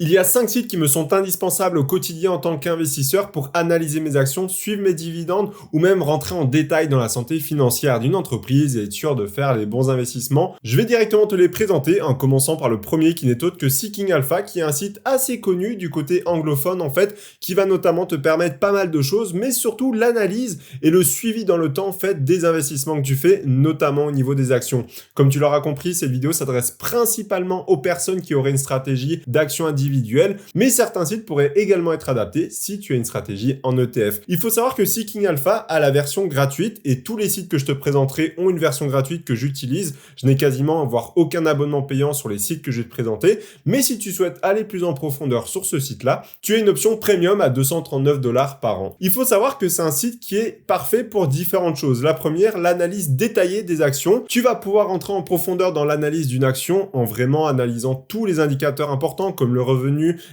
Il y a 5 sites qui me sont indispensables au quotidien en tant qu'investisseur pour analyser mes actions, suivre mes dividendes ou même rentrer en détail dans la santé financière d'une entreprise et être sûr de faire les bons investissements. Je vais directement te les présenter en commençant par le premier qui n'est autre que Seeking Alpha, qui est un site assez connu du côté anglophone en fait, qui va notamment te permettre pas mal de choses, mais surtout l'analyse et le suivi dans le temps en fait des investissements que tu fais, notamment au niveau des actions. Comme tu l'auras compris, cette vidéo s'adresse principalement aux personnes qui auraient une stratégie d'action individuelle, mais certains sites pourraient également être adaptés si tu as une stratégie en ETF. Il faut savoir que Seeking Alpha a la version gratuite et tous les sites que je te présenterai ont une version gratuite que j'utilise. Je n'ai quasiment voire aucun abonnement payant sur les sites que je vais te présenter, mais si tu souhaites aller plus en profondeur sur ce site-là, tu as une option premium à 239 $ par an. Il faut savoir que c'est un site qui est parfait pour différentes choses. La première, l'analyse détaillée des actions. Tu vas pouvoir entrer en profondeur dans l'analyse d'une action en vraiment analysant tous les indicateurs importants comme le revenu,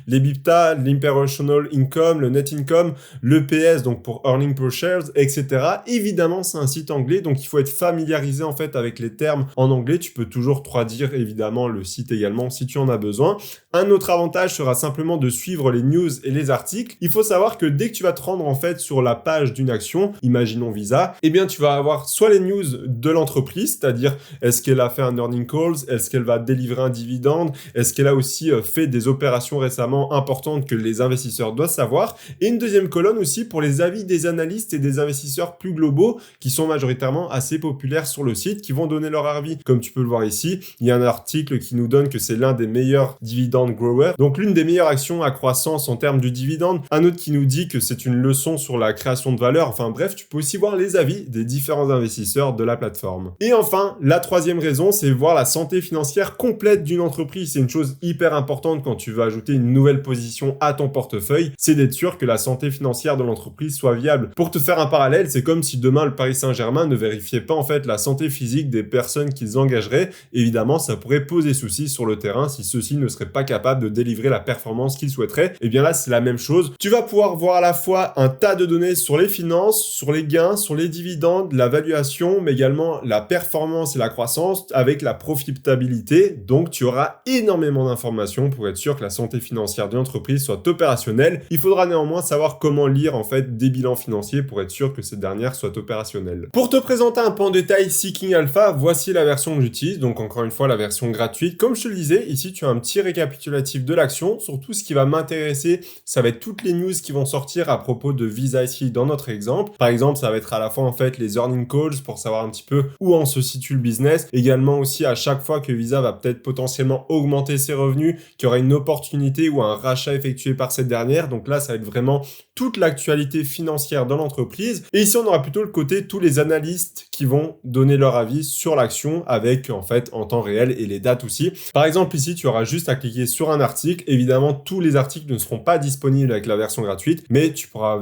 l'EBITDA, l'Operational Income, le Net Income, l'EPS, donc pour Earning Per Shares, etc. Évidemment, c'est un site anglais, donc il faut être familiarisé en fait avec les termes en anglais. Tu peux toujours traduire évidemment le site également si tu en as besoin. Un autre avantage sera simplement de suivre les news et les articles. Il faut savoir que dès que tu vas te rendre en fait sur la page d'une action, imaginons Visa, eh bien tu vas avoir soit les news de l'entreprise, c'est-à-dire est-ce qu'elle a fait un earning calls, est-ce qu'elle va délivrer un dividende, est-ce qu'elle a aussi fait des opérations récemment importantes que les investisseurs doivent savoir, et une deuxième colonne aussi pour les avis des analystes et des investisseurs plus globaux qui sont majoritairement assez populaires sur le site, qui vont donner leur avis. Comme tu peux le voir ici, il y a un article qui nous donne que c'est l'un des meilleurs dividend growers, donc l'une des meilleures actions à croissance en termes de dividendes. Un autre qui nous dit que c'est une leçon sur la création de valeur. Enfin bref, tu peux aussi voir les avis des différents investisseurs de la plateforme. Et enfin, la troisième raison, c'est voir la santé financière complète d'une entreprise. C'est une chose hyper importante quand tu veux ajouter une nouvelle position à ton portefeuille, c'est d'être sûr que la santé financière de l'entreprise soit viable. Pour te faire un parallèle, c'est comme si demain le Paris Saint-Germain ne vérifiait pas en fait la santé physique des personnes qu'ils engageraient. Évidemment, ça pourrait poser souci sur le terrain si ceux-ci ne seraient pas capables de délivrer la performance qu'ils souhaiteraient. Et bien là, c'est la même chose. Tu vas pouvoir voir à la fois un tas de données sur les finances, sur les gains, sur les dividendes, la valuation, mais également la performance et la croissance avec la profitabilité. Donc, tu auras énormément d'informations pour être sûr que la santé financière d'une entreprise soit opérationnelle. Il faudra néanmoins savoir comment lire en fait des bilans financiers pour être sûr que cette dernière soit opérationnelle. Pour te présenter un peu en détail Seeking Alpha, voici la version que j'utilise. Donc encore une fois, la version gratuite. Comme je te le disais, ici tu as un petit récapitulatif de l'action. Surtout ce qui va m'intéresser, ça va être toutes les news qui vont sortir à propos de Visa ici dans notre exemple. Par exemple, ça va être à la fois en fait les earning calls pour savoir un petit peu où en se situe le business. Également aussi à chaque fois que Visa va peut-être potentiellement augmenter ses revenus, qu'il y aura une opportunité ou un rachat effectué par cette dernière. Donc là, ça va être vraiment toute l'actualité financière dans l'entreprise. Et ici, on aura plutôt le côté tous les analystes qui vont donner leur avis sur l'action avec en fait en temps réel et les dates aussi. Par exemple, ici, tu auras juste à cliquer sur un article. Évidemment, tous les articles ne seront pas disponibles avec la version gratuite, mais tu pourras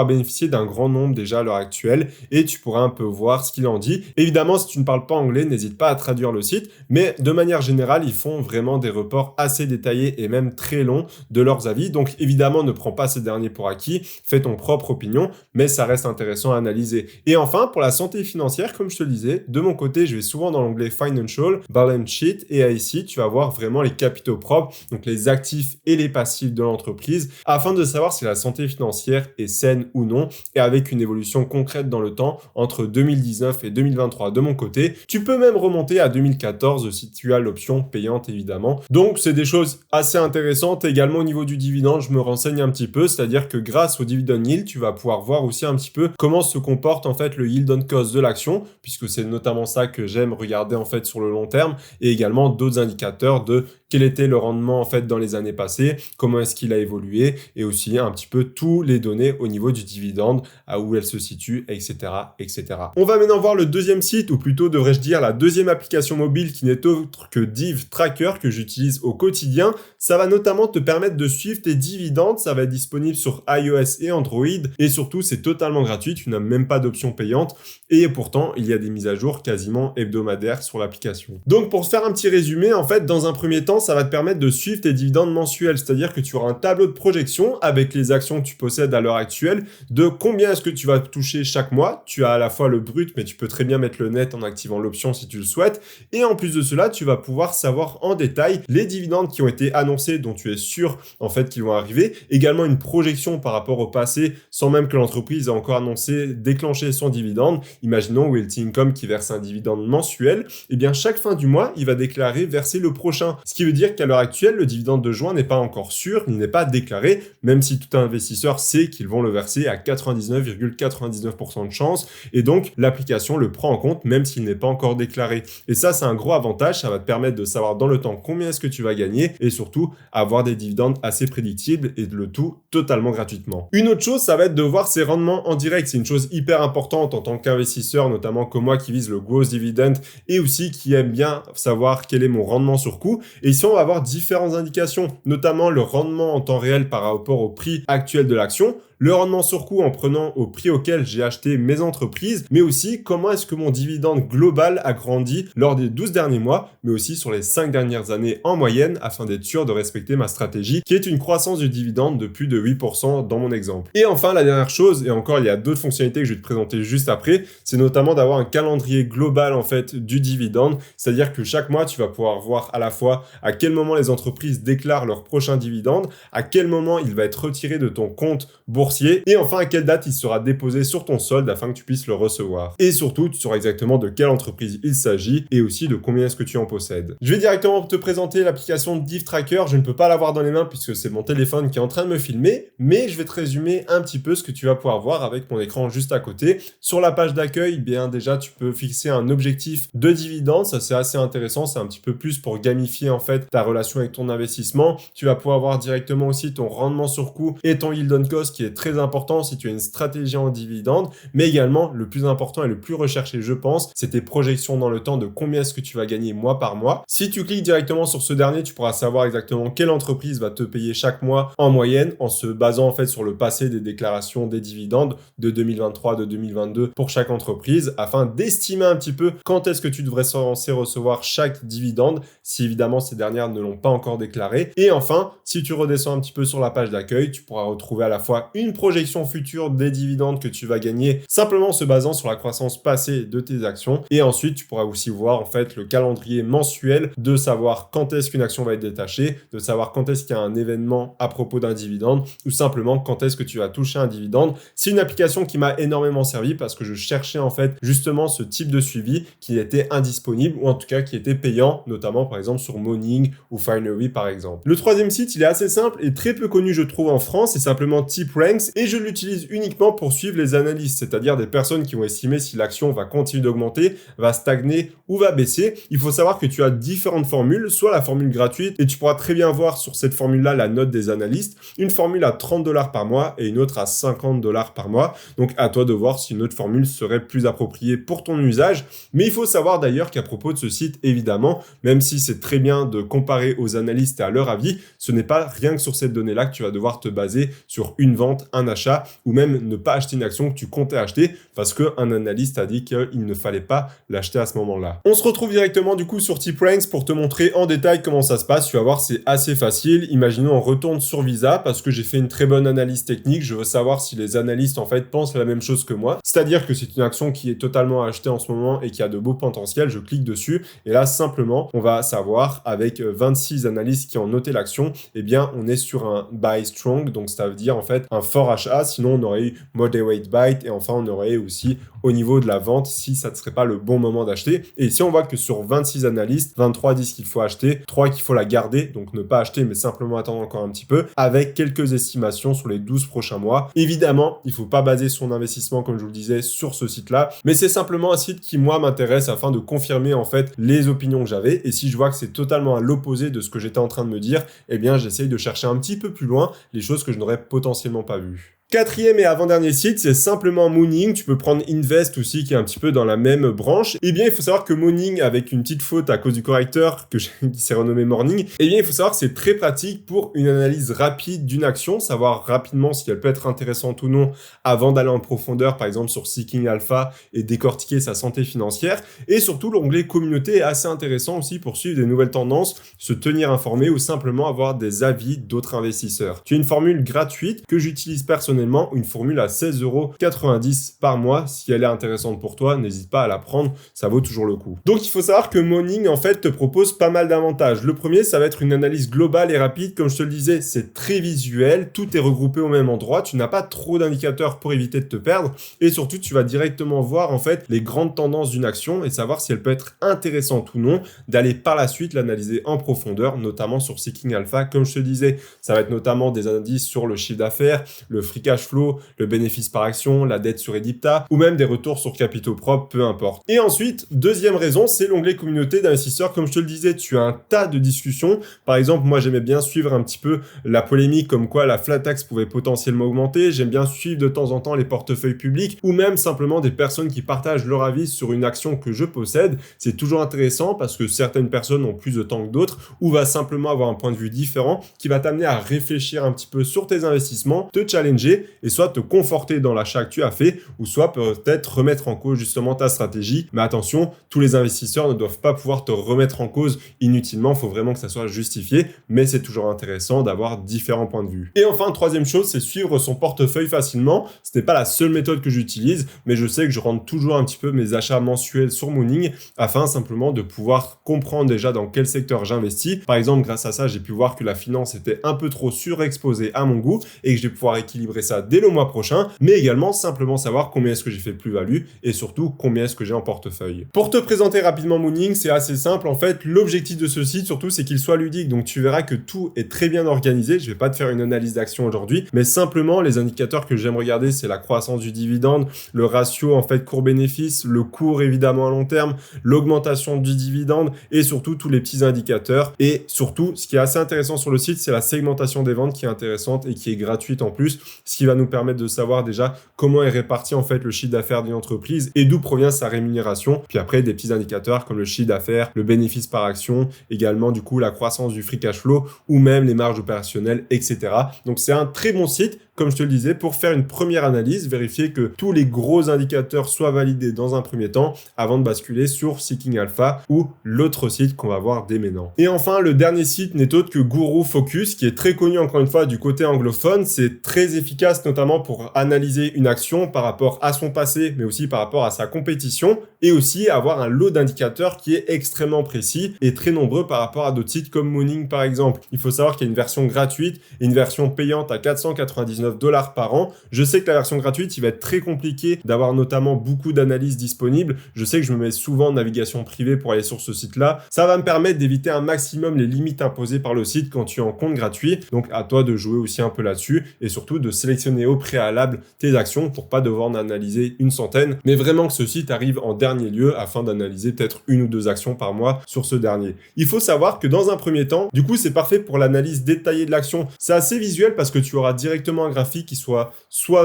bénéficier d'un grand nombre déjà à l'heure actuelle et tu pourras un peu voir ce qu'il en dit. Évidemment, si tu ne parles pas anglais, n'hésite pas à traduire le site, mais de manière générale, ils font vraiment des reports assez détaillés et même très longs de leurs avis. Donc évidemment, ne prends pas ces derniers pour acquis, fais ton propre opinion, mais ça reste intéressant à analyser. Et enfin, pour la santé financière, comme je te le disais, de mon côté, je vais souvent dans l'onglet Financial, Balance Sheet, et ici, tu vas voir vraiment les capitaux propres, donc les actifs et les passifs de l'entreprise, afin de savoir si la santé financière est saine ou non, et avec une évolution concrète dans le temps entre 2019 et 2023 de mon côté. Tu peux même remonter à 2014 si tu as l'option payante évidemment. Donc c'est des choses assez intéressantes. Également au niveau du dividende, je me renseigne un petit peu, c'est-à-dire que grâce au dividend yield, tu vas pouvoir voir aussi un petit peu comment se comporte en fait le yield on cost de l'action, puisque c'est notamment ça que j'aime regarder en fait sur le long terme, et également d'autres indicateurs de quel était le rendement en fait dans les années passées, comment est-ce qu'il a évolué, et aussi un petit peu tous les données au niveau du dividende, à où elle se situe, etc., etc. On va maintenant voir le deuxième site, ou plutôt devrais-je dire la deuxième application mobile qui n'est autre que Div Tracker que j'utilise au quotidien. Ça va notamment te permettre de suivre tes dividendes, ça va être disponible sur iOS et Android, et surtout c'est totalement gratuit, tu n'as même pas d'option payante, et pourtant il y a des mises à jour quasiment hebdomadaires sur l'application. Donc pour se faire un petit résumé, en fait dans un premier temps, ça va te permettre de suivre tes dividendes mensuels, c'est-à-dire que tu auras un tableau de projection avec les actions que tu possèdes à l'heure actuelle, de combien est-ce que tu vas toucher chaque mois. Tu as à la fois le brut, mais tu peux très bien mettre le net en activant l'option si tu le souhaites, et en plus de cela, tu vas pouvoir savoir en détail les dividendes qui ont été été annoncés, dont tu es sûr en fait qu'ils vont arriver. Également une projection par rapport au passé, sans même que l'entreprise ait encore annoncé déclencher son dividende. Imaginons Realty Income qui verse un dividende mensuel. Eh bien, chaque fin du mois, il va déclarer verser le prochain. Ce qui veut dire qu'à l'heure actuelle, le dividende de juin n'est pas encore sûr, il n'est pas déclaré, même si tout investisseur sait qu'ils vont le verser à 99,99% de chance. Et donc, l'application le prend en compte, même s'il n'est pas encore déclaré. Et ça, c'est un gros avantage. Ça va te permettre de savoir dans le temps combien est-ce que tu vas gagner et surtout avoir des dividendes assez prédictibles et le tout totalement gratuitement. Une autre chose, ça va être de voir ses rendements en direct. C'est une chose hyper importante en tant qu'investisseur, notamment comme moi qui vise le gross dividend et aussi qui aime bien savoir quel est mon rendement sur coût. Et ici, on va avoir différentes indications, notamment le rendement en temps réel par rapport au prix actuel de l'action, le rendement sur coût en prenant au prix auquel j'ai acheté mes entreprises, mais aussi comment est-ce que mon dividende global a grandi lors des 12 derniers mois, mais aussi sur les 5 dernières années en moyenne, afin d'être sûr de respecter ma stratégie, qui est une croissance du dividende de plus de 8% dans mon exemple. Et enfin, la dernière chose, et encore il y a d'autres fonctionnalités que je vais te présenter juste après, c'est notamment d'avoir un calendrier global en fait du dividende, c'est-à-dire que chaque mois, tu vas pouvoir voir à la fois à quel moment les entreprises déclarent leur prochain dividende, à quel moment il va être retiré de ton compte boursier, et enfin à quelle date il sera déposé sur ton solde afin que tu puisses le recevoir. Et surtout, tu sauras exactement de quelle entreprise il s'agit et aussi de combien est-ce que tu en possèdes. Je vais directement te présenter l'application Div Tracker. Je ne peux pas l'avoir dans les mains puisque c'est mon téléphone qui est en train de me filmer, mais je vais te résumer un petit peu ce que tu vas pouvoir voir avec mon écran juste à côté. Sur la page d'accueil, bien déjà, tu peux fixer un objectif de dividende. Ça, c'est assez intéressant. C'est un petit peu plus pour gamifier en fait ta relation avec ton investissement. Tu vas pouvoir voir directement aussi ton rendement sur coût et ton yield on cost qui est très important si tu as une stratégie en dividende, mais également le plus important et le plus recherché, je pense, c'est tes projections dans le temps de combien est-ce que tu vas gagner mois par mois. Si tu cliques directement sur ce dernier, tu pourras savoir exactement quelle entreprise va te payer chaque mois en moyenne en se basant en fait sur le passé des déclarations des dividendes de 2023, de 2022 pour chaque entreprise afin d'estimer un petit peu quand est-ce que tu devrais censé recevoir chaque dividende si évidemment ces dernières ne l'ont pas encore déclaré. Et enfin, si tu redescends un petit peu sur la page d'accueil, tu pourras retrouver à la fois une projection future des dividendes que tu vas gagner simplement en se basant sur la croissance passée de tes actions. Et ensuite, tu pourras aussi voir en fait le calendrier mensuel de savoir quand est-ce qu'une action va être détachée, de savoir quand est-ce qu'il y a un événement à propos d'un dividende ou simplement quand est-ce que tu vas toucher un dividende. C'est une application qui m'a énormément servi parce que je cherchais en fait justement ce type de suivi qui était indisponible ou en tout cas qui était payant, notamment par exemple sur Morning ou Finery par exemple. Le troisième site, il est assez simple et très peu connu je trouve en France, c'est simplement TipRanks et je l'utilise uniquement pour suivre les analystes, c'est-à-dire des personnes qui vont estimer si l'action va continuer d'augmenter, va stagner ou va baisser. Il faut savoir que tu as différentes formules, soit la formule gratuite et tu pourras très bien voir sur cette formule-là la note des analystes, une formule à $30 par mois et une autre à $50 par mois. Donc à toi de voir si une autre formule serait plus appropriée pour ton usage. Mais il faut savoir d'ailleurs qu'à propos de ce site, évidemment, même si c'est très bien de comparer aux analystes et à leur avis, ce n'est pas rien que sur cette donnée-là que tu vas devoir te baser sur une vente, un achat ou même ne pas acheter une action que tu comptais acheter parce qu'un analyste a dit qu'il ne fallait pas l'acheter à ce moment-là. On se retrouve directement du coup sur TipRanks pour te montrer en détail comment ça se passe. Tu vas voir, c'est assez facile. Imaginons on retourne sur Visa parce que j'ai fait une très bonne analyse technique. Je veux savoir si les analystes en fait pensent la même chose que moi. C'est-à-dire que c'est une action qui est totalement achetée en ce moment et qui a de beaux potentiels. Je clique dessus et là simplement on va savoir avec 26 analystes qui ont noté l'action, eh bien on est sur un buy strong, donc ça veut dire en fait un fort achat. Sinon on aurait eu moderate buy et enfin on aurait aussi au niveau de la vente si ça ne serait pas le bon moment d'acheter. Et ici on voit que sur 26 analystes, 23 disent qu'il faut acheter, 3 qu'il faut la garder, donc ne pas acheter mais simplement attendre encore un petit peu, avec quelques estimations sur les 12 prochains mois. Évidemment, il ne faut pas baser son investissement comme je vous le disais sur ce site-là, mais c'est simplement un site qui moi m'intéresse afin de confirmer en fait les opinions que j'avais. Et si je vois que c'est totalement à l'opposé de ce que j'étais en train de me dire, eh bien j'essaye de chercher un petit peu plus loin les choses que je n'aurais potentiellement pas vues. Quatrième et avant-dernier site, c'est simplement Mooning. Tu peux prendre Invest aussi, qui est un petit peu dans la même branche. Eh bien, il faut savoir que Mooning, avec une petite faute à cause du correcteur qui s'est renommé Morning, eh bien, il faut savoir que c'est très pratique pour une analyse rapide d'une action, savoir rapidement si elle peut être intéressante ou non avant d'aller en profondeur, par exemple sur Seeking Alpha et décortiquer sa santé financière. Et surtout, l'onglet communauté est assez intéressant aussi pour suivre des nouvelles tendances, se tenir informé ou simplement avoir des avis d'autres investisseurs. Tu as une formule gratuite que j'utilise personnellement personnellement une formule à 16,90 € par mois. Si elle est intéressante pour toi, n'hésite pas à la prendre, ça vaut toujours le coup. Donc il faut savoir que Morning en fait te propose pas mal d'avantages. Le premier, ça va être une analyse globale et rapide. Comme je te le disais, c'est très visuel, tout est regroupé au même endroit, tu n'as pas trop d'indicateurs pour éviter de te perdre et surtout tu vas directement voir en fait les grandes tendances d'une action et savoir si elle peut être intéressante ou non, d'aller par la suite l'analyser en profondeur, notamment sur Seeking Alpha. Comme je te disais, ça va être notamment des indices sur le chiffre d'affaires, le free cash flow, le bénéfice par action, la dette sur EBITDA ou même des retours sur capitaux propres, peu importe. Et ensuite, deuxième raison, c'est l'onglet communauté d'investisseurs. Comme je te le disais, tu as un tas de discussions. Par exemple, moi j'aimais bien suivre un petit peu la polémique comme quoi la flat tax pouvait potentiellement augmenter. J'aime bien suivre de temps en temps les portefeuilles publics ou même simplement des personnes qui partagent leur avis sur une action que je possède. C'est toujours intéressant parce que certaines personnes ont plus de temps que d'autres ou va simplement avoir un point de vue différent qui va t'amener à réfléchir un petit peu sur tes investissements, te challenger et soit te conforter dans l'achat que tu as fait ou soit peut-être remettre en cause justement ta stratégie. Mais attention, tous les investisseurs ne doivent pas pouvoir te remettre en cause inutilement. Il faut vraiment que ça soit justifié, mais c'est toujours intéressant d'avoir différents points de vue. Et enfin, troisième chose, c'est suivre son portefeuille facilement. Ce n'est pas la seule méthode que j'utilise, mais je sais que je rentre toujours un petit peu mes achats mensuels sur Morning afin simplement de pouvoir comprendre déjà dans quel secteur j'investis. Par exemple, grâce à ça, j'ai pu voir que la finance était un peu trop surexposée à mon goût et que je vais pouvoir équilibrer ça dès le mois prochain, mais également simplement savoir combien est-ce que j'ai fait de plus-value et surtout combien est-ce que j'ai en portefeuille. Pour te présenter rapidement Morning, c'est assez simple. En fait, l'objectif de ce site surtout, c'est qu'il soit ludique. Donc tu verras que tout est très bien organisé. Je vais pas te faire une analyse d'action aujourd'hui, mais simplement les indicateurs que j'aime regarder, c'est la croissance du dividende, le ratio en fait cours-bénéfice, le cours évidemment à long terme, l'augmentation du dividende et surtout tous les petits indicateurs. Et surtout, ce qui est assez intéressant sur le site, c'est la segmentation des ventes qui est intéressante et qui est gratuite en plus, ce qui va nous permettre de savoir déjà comment est réparti en fait le chiffre d'affaires d'une entreprise et d'où provient sa rémunération. Puis après, des petits indicateurs comme le chiffre d'affaires, le bénéfice par action, également du coup la croissance du free cash flow ou même les marges opérationnelles, etc. Donc c'est un très bon site, comme je te le disais, pour faire une première analyse, vérifier que tous les gros indicateurs soient validés dans un premier temps avant de basculer sur Seeking Alpha ou l'autre site qu'on va voir dès maintenant. Et enfin, le dernier site n'est autre que Guru Focus, qui est très connu encore une fois du côté anglophone. C'est très efficace notamment pour analyser une action par rapport à son passé, mais aussi par rapport à sa compétition et aussi avoir un lot d'indicateurs qui est extrêmement précis et très nombreux par rapport à d'autres sites comme Morning par exemple. Il faut savoir qu'il y a une version gratuite et une version payante à 499 $ par an. Je sais que la version gratuite, il va être très compliqué d'avoir notamment beaucoup d'analyses disponibles. Je sais que je me mets souvent en navigation privée pour aller sur ce site-là. Ça va me permettre d'éviter un maximum les limites imposées par le site quand tu es en compte gratuit. Donc à toi de jouer aussi un peu là-dessus et surtout de sélectionner au préalable tes actions pour pas devoir en analyser une centaine, mais vraiment que ce site arrive en dernier lieu afin d'analyser peut-être une ou deux actions par mois sur ce dernier. Il faut savoir que dans un premier temps, du coup, c'est parfait pour l'analyse détaillée de l'action. C'est assez visuel parce que tu auras directement un graphique qui soit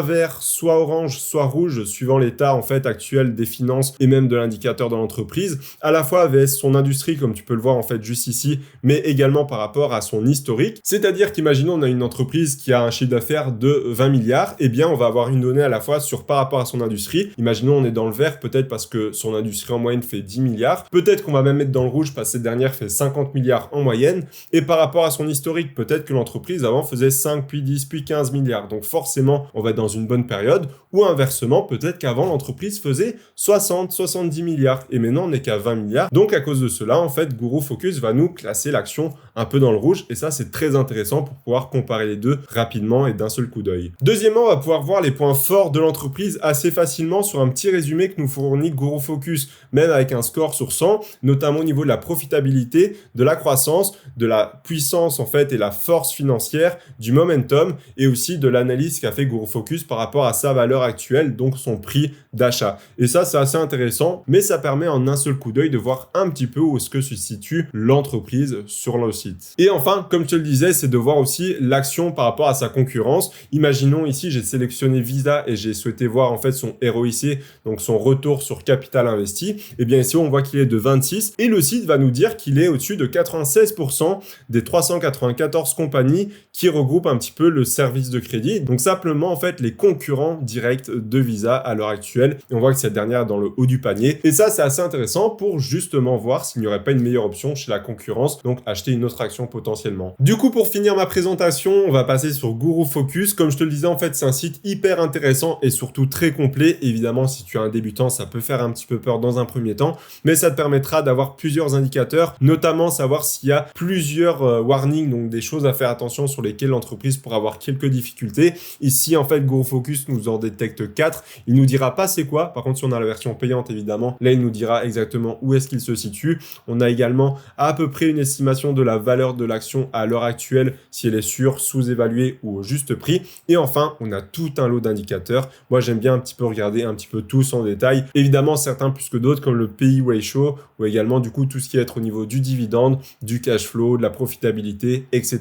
vert, soit orange, soit rouge, suivant l'état en fait actuel des finances et même de l'indicateur de l'entreprise, à la fois avec son industrie, comme tu peux le voir en fait juste ici, mais également par rapport à son historique. C'est-à-dire qu'imaginons on a une entreprise qui a un chiffre d'affaires de 20 milliards, et bien on va avoir une donnée à la fois sur par rapport à son industrie. Imaginons on est dans le vert peut-être parce que son industrie en moyenne fait 10 milliards, peut-être qu'on va même mettre dans le rouge parce que cette dernière fait 50 milliards en moyenne, et par rapport à son historique, peut-être que l'entreprise avant faisait 5, puis 10, puis 15 milliards. Donc forcément, on va être dans une bonne période, ou inversement, peut-être qu'avant l'entreprise faisait 60, 70 milliards, et maintenant on n'est qu'à 20 milliards. Donc à cause de cela, en fait, Guru Focus va nous classer l'action un peu dans le rouge, et ça c'est très intéressant pour pouvoir comparer les deux rapidement et d'un seul coup d'œil. Deuxièmement, on va pouvoir voir les points forts de l'entreprise assez facilement sur un petit résumé que nous fournit Guru Focus, même avec un score sur 100, notamment au niveau de la profitabilité, de la croissance, de la puissance en fait et la force financière, du momentum et aussi de l'analyse qu'a fait Guru Focus par rapport à sa valeur actuelle, donc son prix d'achat. Et ça, c'est assez intéressant, mais ça permet en un seul coup d'œil de voir un petit peu où est-ce que se situe l'entreprise sur le site. Et enfin, comme je te le disais, c'est de voir aussi l'action par rapport à sa concurrence. Imaginons ici, j'ai sélectionné Visa et j'ai souhaité voir en fait son ROIC, donc son retour sur capital capital investi. Et bien ici, on voit qu'il est de 26 et le site va nous dire qu'il est au-dessus de 96% des 394 compagnies qui regroupent un petit peu le service de crédit. Donc simplement, en fait, les concurrents directs de Visa à l'heure actuelle. Et on voit que cette dernière est dans le haut du panier. Et ça, c'est assez intéressant pour justement voir s'il n'y aurait pas une meilleure option chez la concurrence, donc acheter une autre action potentiellement. Du coup, pour finir ma présentation, on va passer sur Guru Focus. Comme je te le disais, en fait, c'est un site hyper intéressant et surtout très complet. Évidemment, si tu es un débutant, ça peut faire un petit peu peur dans un premier temps, mais ça te permettra d'avoir plusieurs indicateurs, notamment savoir s'il y a plusieurs warnings, donc des choses à faire attention sur lesquelles l'entreprise pourrait avoir quelques difficultés. Ici, en fait, Guru Focus nous en détecte 4. Il nous dira pas c'est quoi. Par contre, si on a la version payante, évidemment, là, il nous dira exactement où est-ce qu'il se situe. On a également à peu près une estimation de la valeur de l'action à l'heure actuelle, si elle est sur, sous-évaluée ou au juste prix. Et enfin, on a tout un lot d'indicateurs. Moi, j'aime bien un petit peu regarder un petit peu tous en détail. Évidemment, certains plus que d'autres, comme le PE ratio, ou également, du coup, tout ce qui est au niveau du dividende, du cash flow, de la profitabilité, etc.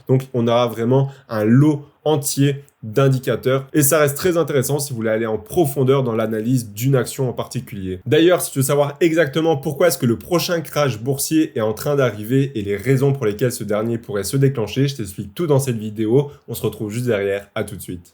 Donc, on aura vraiment un lot entier d'indicateurs et ça reste très intéressant si vous voulez aller en profondeur dans l'analyse d'une action en particulier. D'ailleurs, si tu veux savoir exactement pourquoi est-ce que le prochain crash boursier est en train d'arriver et les raisons pour lesquelles ce dernier pourrait se déclencher, je t'explique tout dans cette vidéo. On se retrouve juste derrière. À tout de suite.